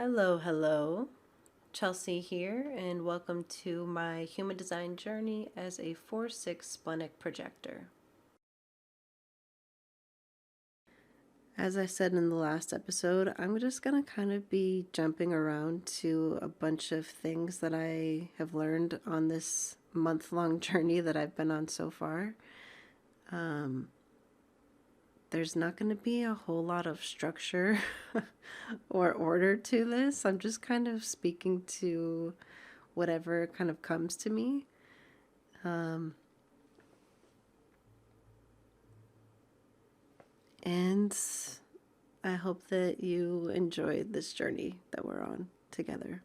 Hello, hello. Chelsea here, and welcome to my human design journey as a 4/6 splenic projector. As I said in the last episode, I'm just going to kind of be jumping around to a bunch of things that I have learned on this month-long journey that I've been on so far. There's not going to be a whole lot of structure or order to this. I'm just kind of speaking to whatever kind of comes to me. And I hope that you enjoyed this journey that we're on together.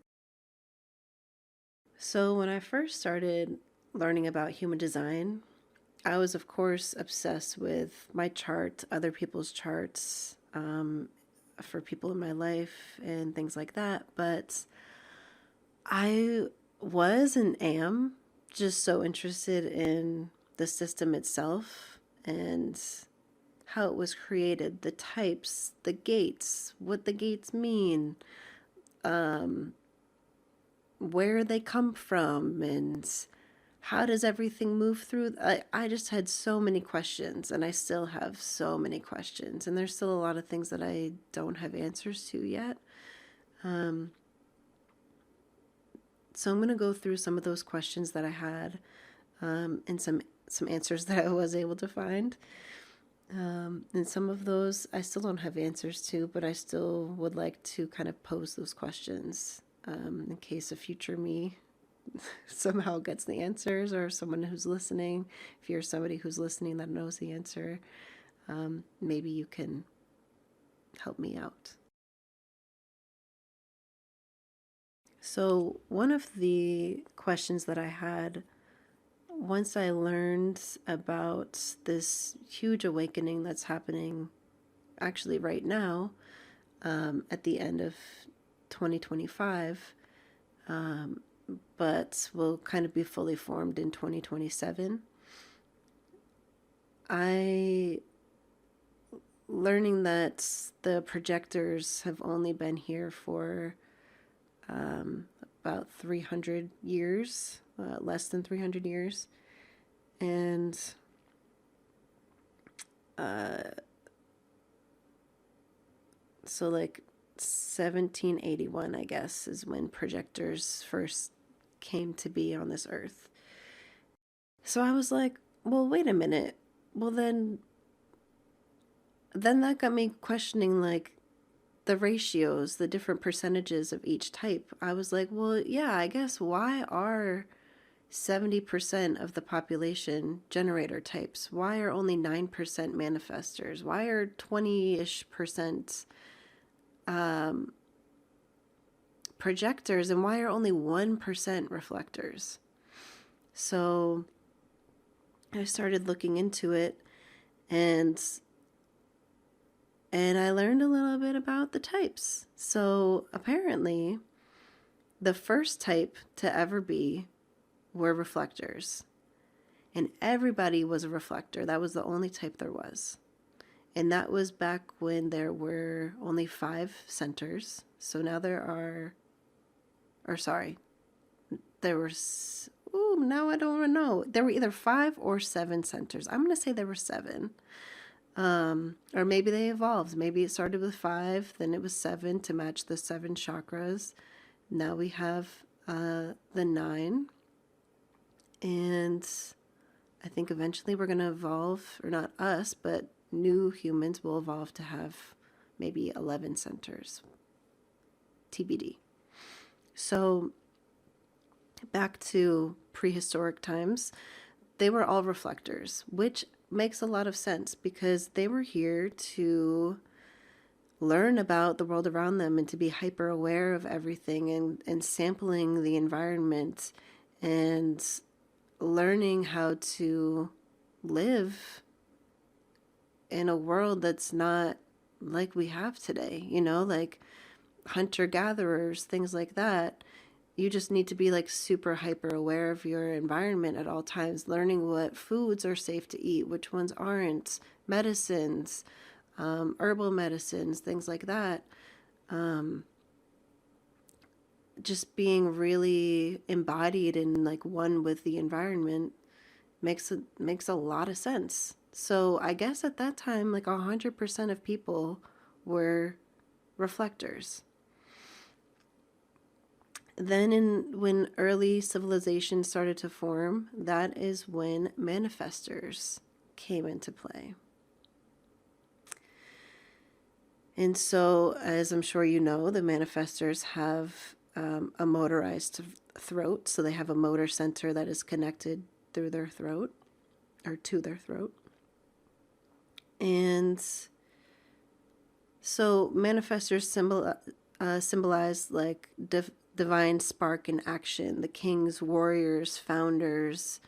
So, when I first started learning about human design, I was, of course, obsessed with my chart, other people's charts, for people in my life, and things like that. But I was and am just so interested in the system itself and how it was created, the types, the gates, what the gates mean, where they come from, and how does everything move through. I just had so many questions, and I still have so many questions, and there's still a lot of things that I don't have answers to yet. So I'm going to go through some of those questions that I had, and some answers that I was able to find. And some of those I still don't have answers to, but I still would like to kind of pose those questions in case a future me somehow gets the answers, or someone who's listening. If you're somebody who's listening that knows the answer, maybe you can help me out. So one of the questions that I had once I learned about this huge awakening that's happening actually right now, at the end of 2025, but will kind of be fully formed in 2027. Learning that the projectors have only been here for about 300 years, less than 300 years. And so like 1781, I guess, is when projectors first came to be on this earth. So I was like, well, wait a minute. Well, then that got me questioning, like, the ratios, the different percentages of each type. I was like, well, yeah, I guess why are 70% of the population generator types? Why are only 9% manifestors? Why are 20-ish percent projectors, and why are only 1% reflectors? So I started looking into it, and I learned a little bit about the types. So apparently, the first type to ever be were reflectors. And everybody was a reflector. That was the only type there was. And that was back when there were only 5 centers. So now there were, now I don't know. There were either 5 or 7 centers. I'm going to say there were 7. Or maybe they evolved. Maybe it started with 5, then it was 7 to match the 7 chakras. Now we have the 9. And I think eventually we're going to evolve, or not us, but new humans will evolve to have maybe 11 centers. TBD. So back to prehistoric times, they were all reflectors, which makes a lot of sense because they were here to learn about the world around them and to be hyper aware of everything, and sampling the environment and learning how to live in a world that's not like we have today, like hunter-gatherers, things like that. You just need to be like super hyper aware of your environment at all times, learning what foods are safe to eat, which ones aren't, medicines, herbal medicines, things like that. just being really embodied and like one with the environment makes a lot of sense. So I guess at that time, like 100% of people were reflectors. Then when early civilizations started to form, that is when manifestors came into play. And so, as I'm sure you know, the manifestors have a motorized throat. So they have a motor center that is connected through their throat or to their throat. And so manifestors symbolize like divine spark in action, the kings, warriors, founders,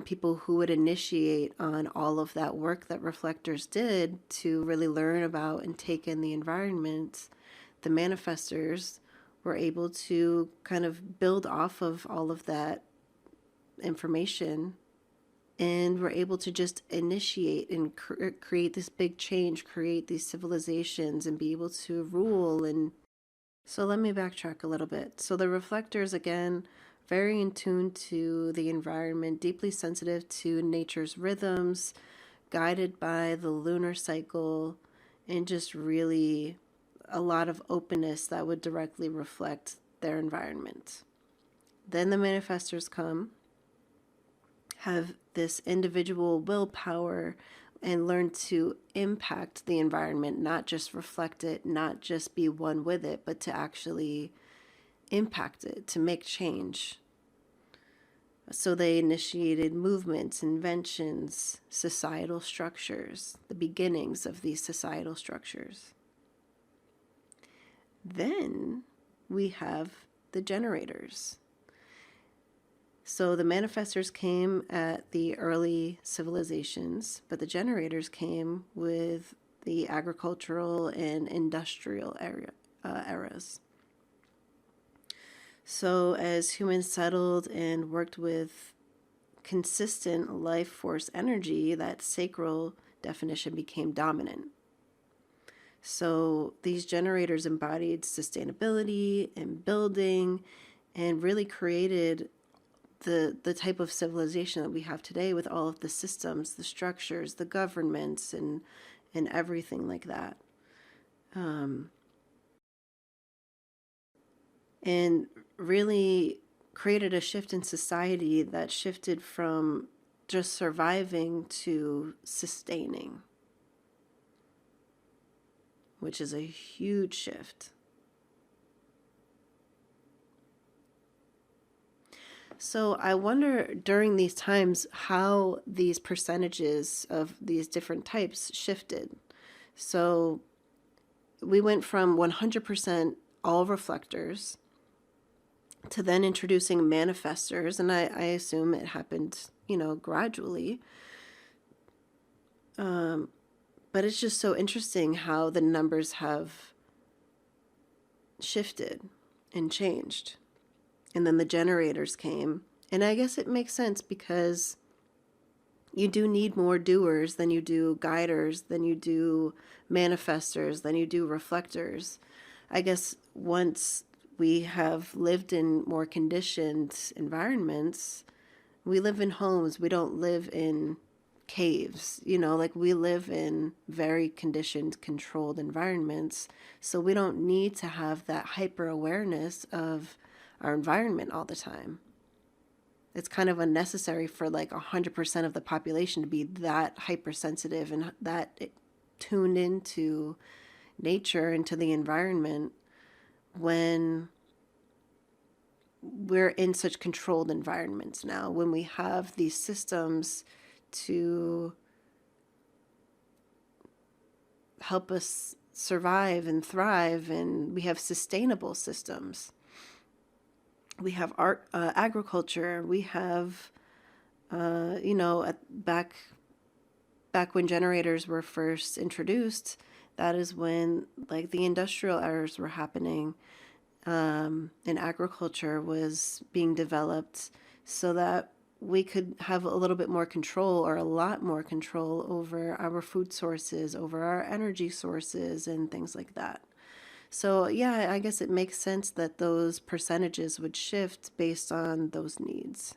people who would initiate on all of that work that reflectors did to really learn about and take in the environment. The manifestors were able to kind of build off of all of that information and were able to just initiate and create this big change, create these civilizations, and be able to rule. And so let me backtrack a little bit. So the reflectors, again, very in tune to the environment, deeply sensitive to nature's rhythms, guided by the lunar cycle, and just really a lot of openness that would directly reflect their environment. Then the manifestors come, have this individual willpower, and learn to impact the environment, not just reflect it, not just be one with it, but to actually impact it, to make change. So they initiated movements, inventions, societal structures, the beginnings of these societal structures. Then we have the generators. So the manifestors came at the early civilizations, but the generators came with the agricultural and industrial eras. So as humans settled and worked with consistent life force energy, that sacral definition became dominant. So these generators embodied sustainability and building and really created the type of civilization that we have today with all of the systems, the structures, the governments, and everything like that. And really created a shift in society that shifted from just surviving to sustaining, which is a huge shift. So I wonder during these times how these percentages of these different types shifted. So we went from 100% all reflectors to then introducing manifestors, and I assume it happened, gradually. But it's just so interesting how the numbers have shifted and changed. And then the generators came. And I guess it makes sense because you do need more doers than you do guiders, than you do manifestors, than you do reflectors. I guess once we have lived in more conditioned environments, we live in homes, we don't live in caves, like we live in very conditioned, controlled environments. So we don't need to have that hyper awareness of our environment all the time. It's kind of unnecessary for like 100% of the population to be that hypersensitive and that tuned into nature, into the environment, when we're in such controlled environments now, when we have these systems to help us survive and thrive, and we have sustainable systems. We have agriculture. We have, back when generators were first introduced, that is when like the industrial eras were happening, and agriculture was being developed so that we could have a little bit more control, or a lot more control, over our food sources, over our energy sources, and things like that. So, yeah, I guess it makes sense that those percentages would shift based on those needs.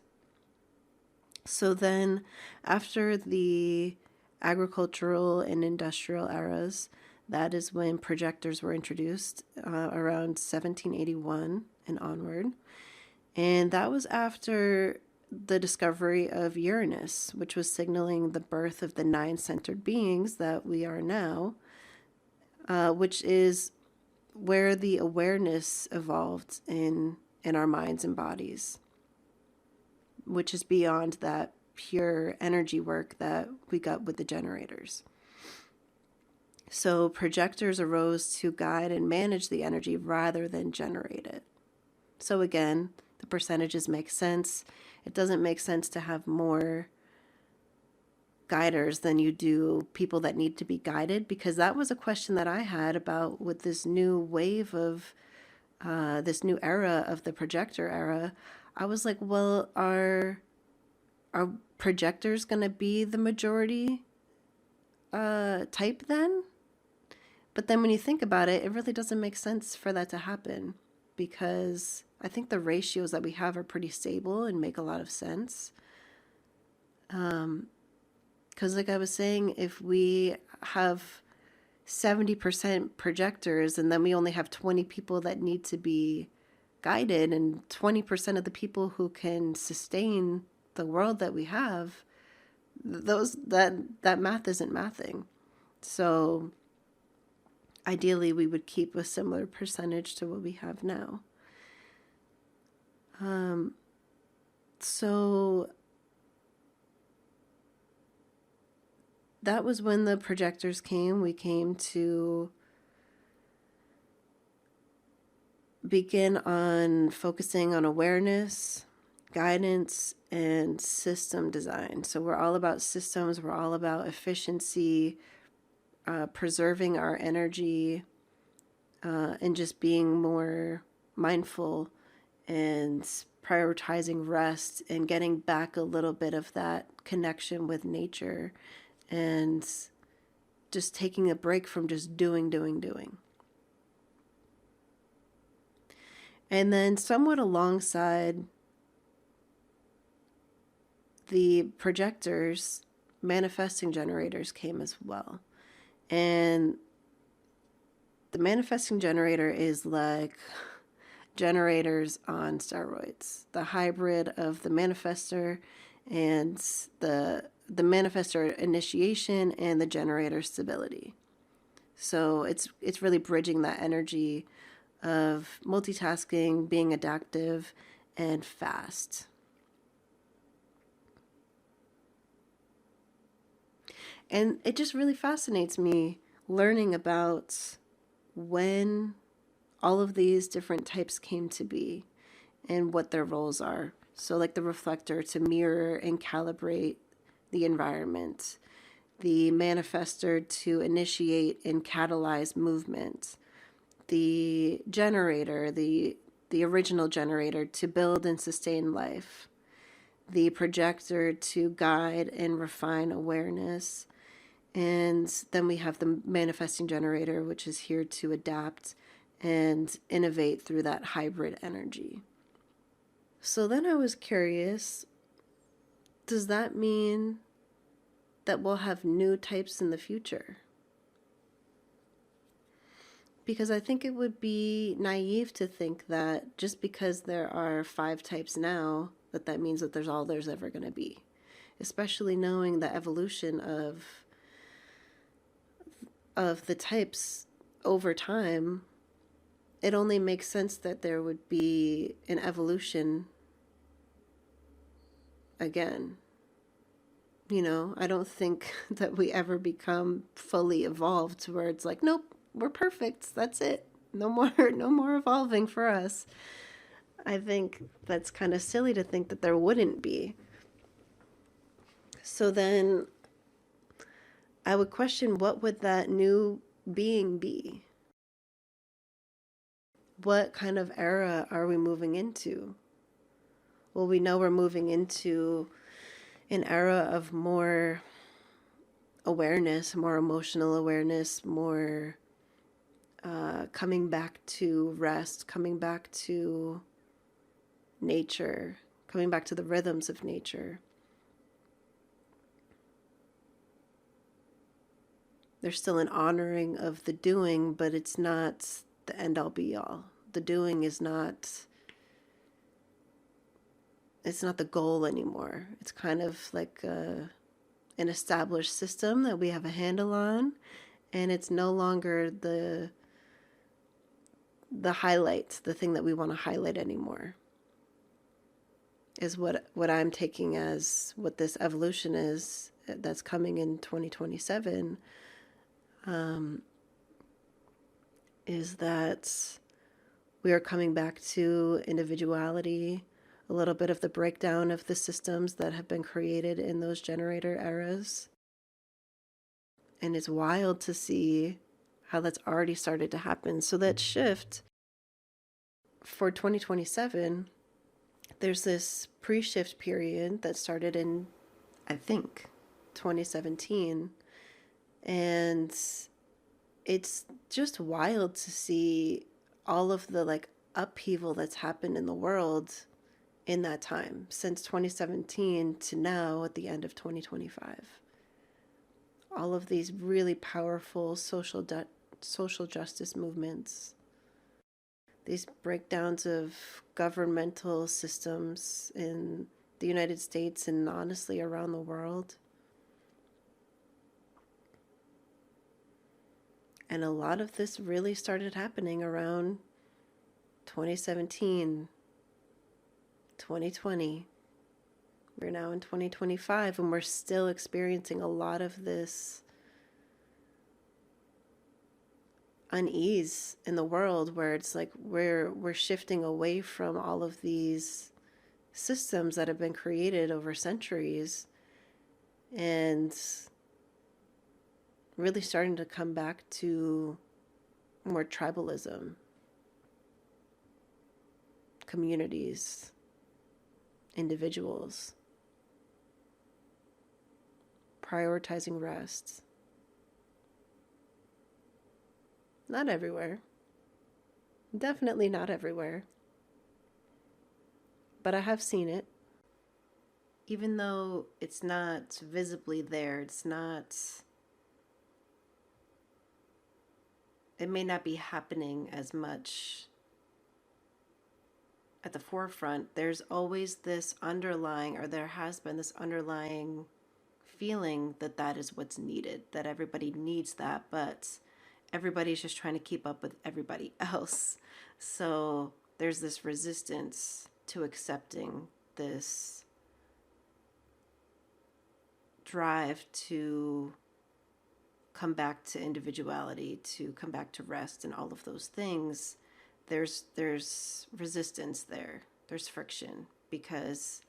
So then, after the agricultural and industrial eras, that is when projectors were introduced around 1781 and onward. And that was after the discovery of Uranus, which was signaling the birth of the nine centered beings that we are now, which is where the awareness evolved in our minds and bodies, which is beyond that pure energy work that we got with the generators. So projectors arose to guide and manage the energy rather than generate it. So again, the percentages make sense. It doesn't make sense to have more guiders than you do people that need to be guided, because that was a question that I had about with this new wave of this new era of the projector era. I was like, well, are projectors going to be the majority type then? But then when you think about it, it really doesn't make sense for that to happen, because I think the ratios that we have are pretty stable and make a lot of sense. Because like I was saying, if we have 70% projectors and then we only have 20 people that need to be guided and 20% of the people who can sustain the world that we have, that math isn't mathing. So ideally we would keep a similar percentage to what we have now. So that was when the projectors came. We came to begin on focusing on awareness, guidance, and system design. So we're all about systems, we're all about efficiency, preserving our energy, and just being more mindful and prioritizing rest and getting back a little bit of that connection with nature and just taking a break from just doing. And then somewhat alongside the projectors, manifesting generators came as well. And the manifesting generator is like generators on steroids, the hybrid of the manifestor and the manifestor initiation and the generator stability. So it's really bridging that energy of multitasking, being adaptive, and fast. And it just really fascinates me learning about when all of these different types came to be and what their roles are. So like the reflector to mirror and calibrate the environment, the manifestor to initiate and catalyze movement, the generator, the original generator to build and sustain life, the projector to guide and refine awareness, and then we have the manifesting generator, which is here to adapt and innovate through that hybrid energy. So then I was curious, does that mean that we'll have new types in the future? Because I think it would be naive to think that just because there are 5 types now, that means that there's all there's ever going to be. Especially knowing the evolution of the types over time, it only makes sense that there would be an evolution again. You know, I don't think that we ever become fully evolved to where it's like, nope, we're perfect. That's it. No more evolving for us. I think that's kind of silly to think that there wouldn't be. So then I would question, what would that new being be? What kind of era are we moving into? Well, we know we're moving into an era of more awareness, more emotional awareness, more coming back to rest, coming back to nature, coming back to the rhythms of nature. There's still an honoring of the doing, but it's not the end all be all. The doing is not, it's not the goal anymore. It's kind of like an established system that we have a handle on, and it's no longer the highlight, the thing that we want to highlight anymore, is what I'm taking as what this evolution is that's coming in 2027, is that we are coming back to individuality, a little bit of the breakdown of the systems that have been created in those generator eras. And it's wild to see how that's already started to happen. So that shift for 2027, there's this pre-shift period that started in, I think, 2017. And it's just wild to see all of the like upheaval that's happened in the world in that time, since 2017 to now at the end of 2025. All of these really powerful social justice movements, these breakdowns of governmental systems in the United States and honestly around the world. And a lot of this really started happening around 2017, 2020. We're now in 2025 and we're still experiencing a lot of this unease in the world, where it's like we're shifting away from all of these systems that have been created over centuries and really starting to come back to more tribalism, communities, individuals, prioritizing rest. Not everywhere. Definitely not everywhere. But I have seen it. Even though it's not visibly there, it may not be happening as much at the forefront. There's always this underlying, or there has been this underlying feeling that that is what's needed, that everybody needs that, but everybody's just trying to keep up with everybody else. So there's this resistance to accepting this drive to come back to individuality, to come back to rest and all of those things. There's resistance there. There's friction because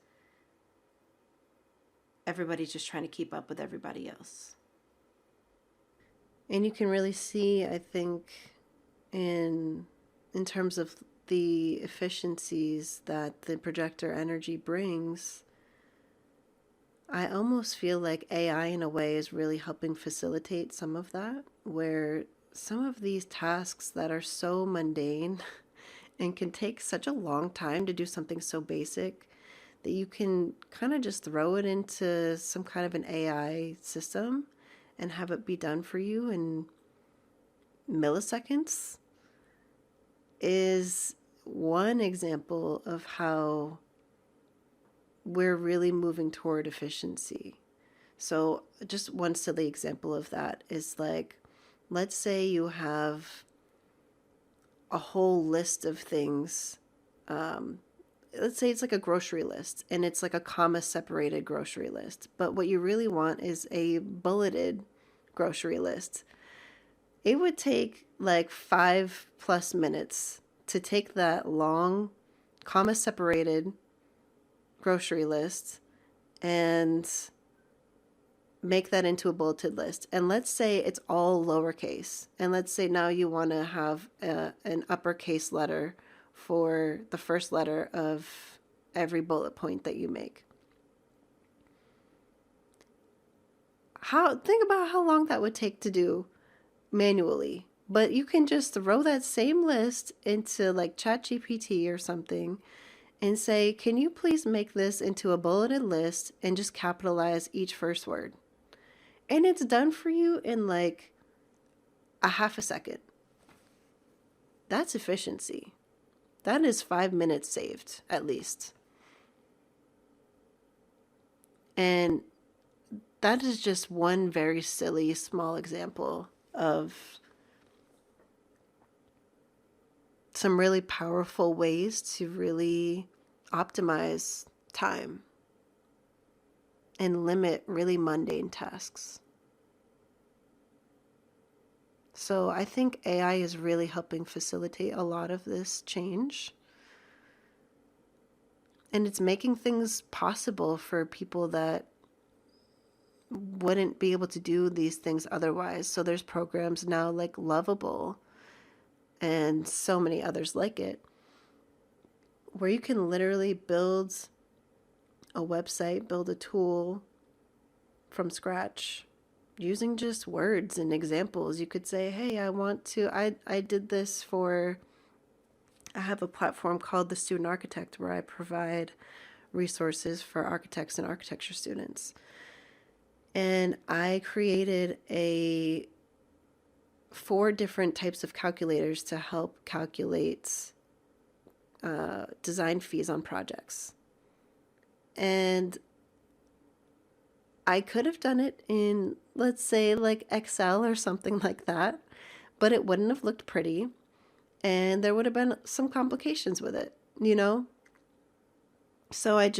everybody's just trying to keep up with everybody else. And you can really see, I think, in terms of the efficiencies that the projector energy brings, I almost feel like AI in a way is really helping facilitate some of that, where some of these tasks that are so mundane and can take such a long time to do something so basic, that you can kind of just throw it into some kind of an AI system and have it be done for you in milliseconds, is one example of how we're really moving toward efficiency. So just one silly example of that is like, let's say you have a whole list of things. Let's say it's like a grocery list and it's like a comma separated grocery list. But what you really want is a bulleted grocery list. It would take like 5+ minutes to take that long comma separated grocery list and make that into a bulleted list. And let's say it's all lowercase. And let's say now you want to have an uppercase letter for the first letter of every bullet point that you make. Think about how long that would take to do manually But you can just throw that same list into like ChatGPT or something and say, can you please make this into a bulleted list and just capitalize each first word? And it's done for you in like a half a second. That's efficiency. That is 5 minutes saved, at least. And that is just one very silly, small example of some really powerful ways to really optimize time and limit really mundane tasks. So I think AI is really helping facilitate a lot of this change. And it's making things possible for people that wouldn't be able to do these things otherwise. So there's programs now like Lovable and so many others like it, where you can literally build a website, build a tool from scratch using just words and examples. You could say, hey, I did this for, I have a platform called The Student Architect where I provide resources for architects and architecture students. And I created 4 different types of calculators to help calculate design fees on projects. And I could have done it in, let's say, like Excel or something like that, but it wouldn't have looked pretty. And there would have been some complications with it, you know? So I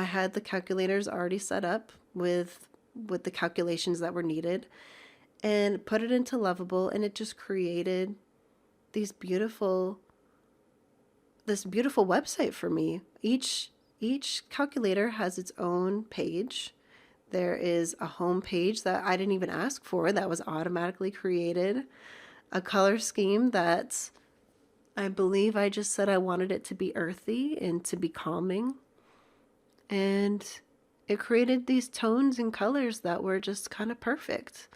had the calculators already set up with the calculations that were needed and put it into Lovable, and it just created this beautiful website for me. Each calculator has its own page. There is a home page that I didn't even ask for that was automatically created. A color scheme that I believe I just said I wanted it to be earthy and to be calming. And it created these tones and colors that were just kind of perfect.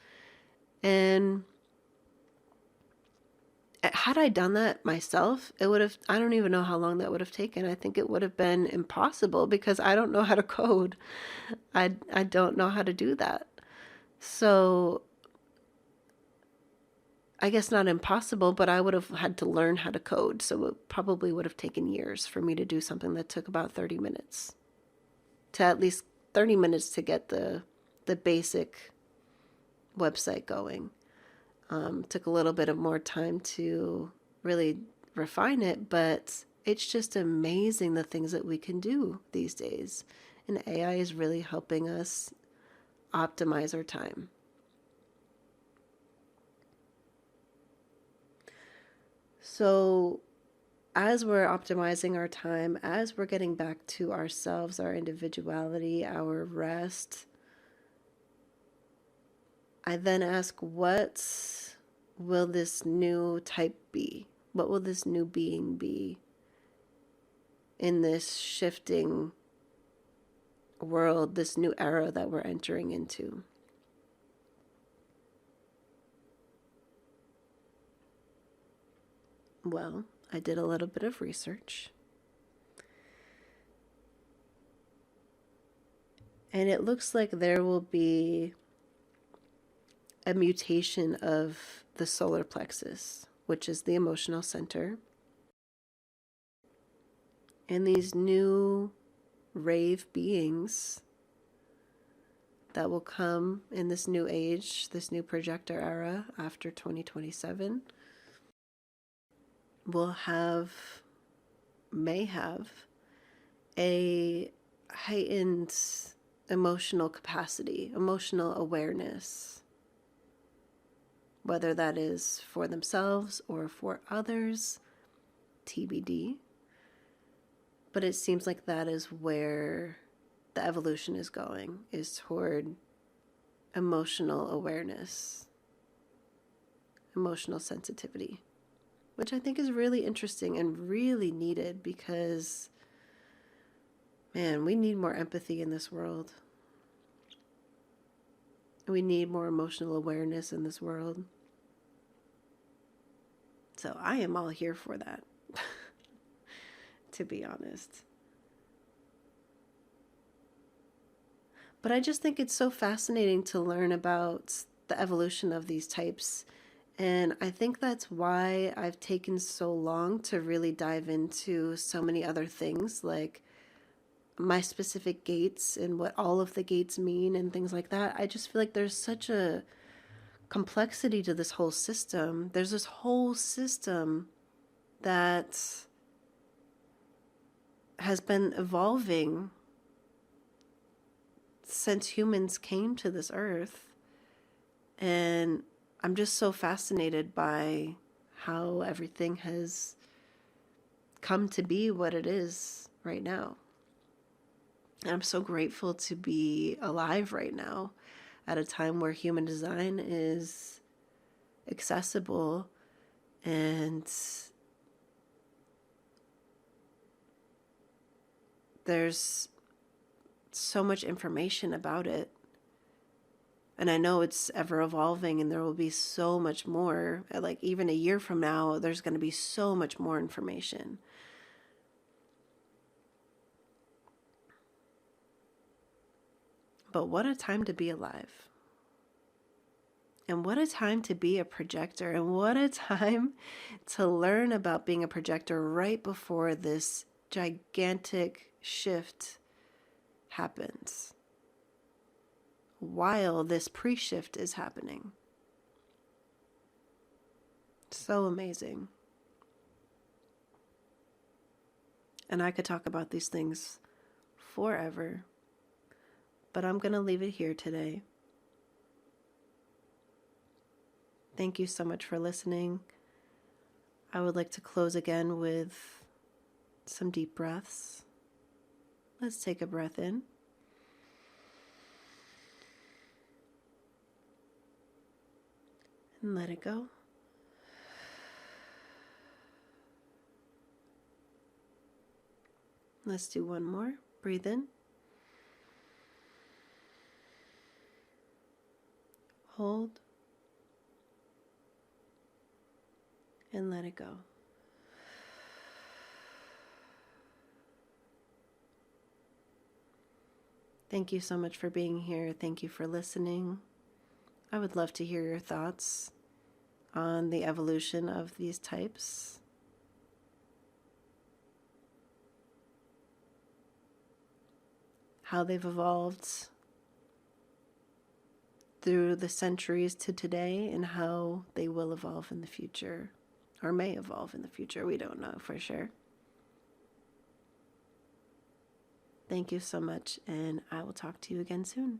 And had I done that myself, it would have, I don't even know how long that would have taken. I think it would have been impossible because I don't know how to code. I don't know how to do that. So I guess not impossible, but I would have had to learn how to code. So it probably would have taken years for me to do something that took about 30 minutes. To at least 30 minutes to get the basic website going. Took a little bit of more time to really refine it, but it's just amazing the things that we can do these days. And AI is really helping us optimize our time. So as we're optimizing our time, as we're getting back to ourselves, our individuality, our rest, I then ask, what will this new type be? What will this new being be in this shifting world, this new era that we're entering into? Well, I did a little bit of research. And it looks like there will be a mutation of the solar plexus, which is the emotional center. And these new rave beings that will come in this new age, this new projector era after 2027, may have a heightened emotional capacity, emotional awareness, whether that is for themselves or for others, TBD. But it seems like that is where the evolution is going, is toward emotional awareness, emotional sensitivity, which I think is really interesting and really needed because, man, we need more empathy in this world. We need more emotional awareness in this world. So I am all here for that, to be honest. But I just think it's so fascinating to learn about the evolution of these types. And I think that's why I've taken so long to really dive into so many other things, like my specific gates and what all of the gates mean and things like that. I just feel like there's such a complexity to this whole system. There's this whole system that has been evolving since humans came to this earth. And I'm just so fascinated by how everything has come to be what it is right now. And I'm so grateful to be alive right now at a time where human design is accessible and there's so much information about it. And I know it's ever evolving and there will be so much more. Like even a year from now, there's going to be so much more information. But what a time to be alive. And what a time to be a projector. And what a time to learn about being a projector right before this gigantic shift happens. While this pre-shift is happening. So amazing. And I could talk about these things forever. But I'm going to leave it here today. Thank you so much for listening. I would like to close again with some deep breaths. Let's take a breath in. And let it go. Let's do one more. Breathe in. Hold. And let it go. Thank you so much for being here. Thank you for listening. I would love to hear your thoughts on the evolution of these types. How they've evolved through the centuries to today and how they will evolve in the future, or may evolve in the future. We don't know for sure. Thank you so much, and I will talk to you again soon.